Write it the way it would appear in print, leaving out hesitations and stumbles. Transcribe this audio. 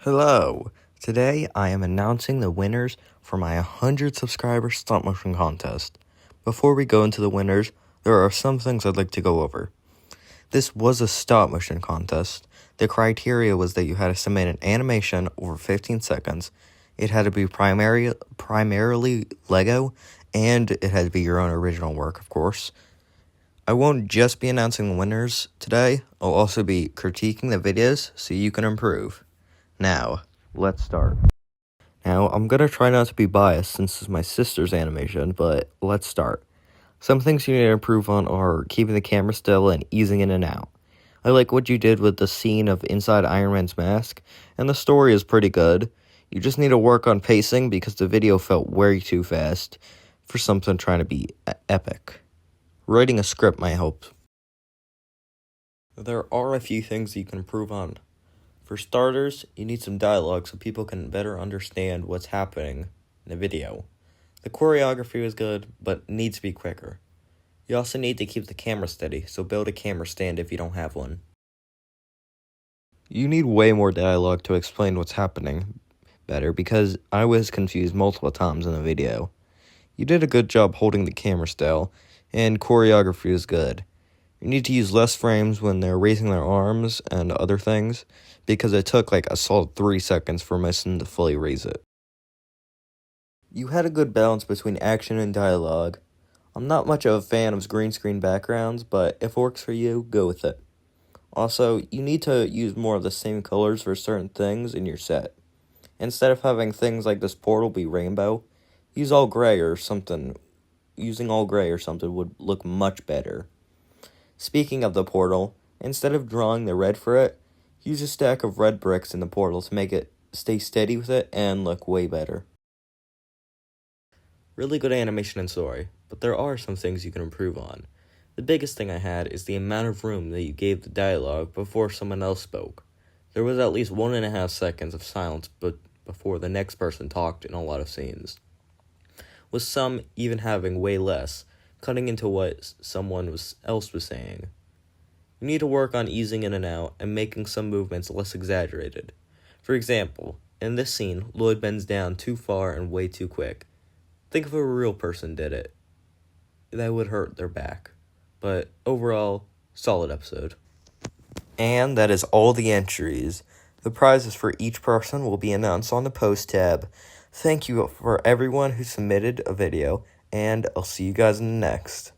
Hello! Today I am announcing the winners for my 100 subscriber stop motion contest. Before we go into the winners, there are some things I'd like to go over. This was a stop motion contest. The criteria was that you had to submit an animation over 15 seconds. It had to be primarily Lego, and it had to be your own original work, of course. I won't just be announcing the winners today, I'll also be critiquing the videos so you can improve. Now, let's start. Now, I'm gonna try not to be biased since this is my sister's animation, but let's start. Some things you need to improve on are keeping the camera still and easing in and out. I like what you did with the scene of inside Iron Man's mask, and the story is pretty good. You just need to work on pacing because the video felt way too fast for something trying to be epic. Writing a script might help. There are a few things you can improve on. For starters, you need some dialogue so people can better understand what's happening in the video. The choreography is good, but needs to be quicker. You also need to keep the camera steady, so build a camera stand if you don't have one. You need way more dialogue to explain what's happening better because I was confused multiple times in the video. You did a good job holding the camera still, and choreography is good. You need to use less frames when they're raising their arms and other things, because it took like a solid 3 seconds for my son to fully raise it. You had a good balance between action and dialogue. I'm not much of a fan of green screen backgrounds, but if it works for you, go with it. Also, you need to use more of the same colors for certain things in your set. Instead of having things like this portal be rainbow, use all gray or something. Using all gray or something would look much better. Speaking of the portal, instead of drawing the red for it, use a stack of red bricks in the portal to make it stay steady with it and look way better. Really good animation and story, but there are some things you can improve on. The biggest thing I had is the amount of room that you gave the dialogue before someone else spoke. There was at least 1.5 seconds of silence before the next person talked in a lot of scenes, with some even having way less, cutting into what someone else was saying. You need to work on easing in and out and making some movements less exaggerated. For example, in this scene, Lloyd bends down too far and way too quick. Think if a real person did it. That would hurt their back. But overall, solid episode. And that is all the entries. The prizes for each person will be announced on the post tab. Thank you for everyone who submitted a video, and I'll see you guys in the next.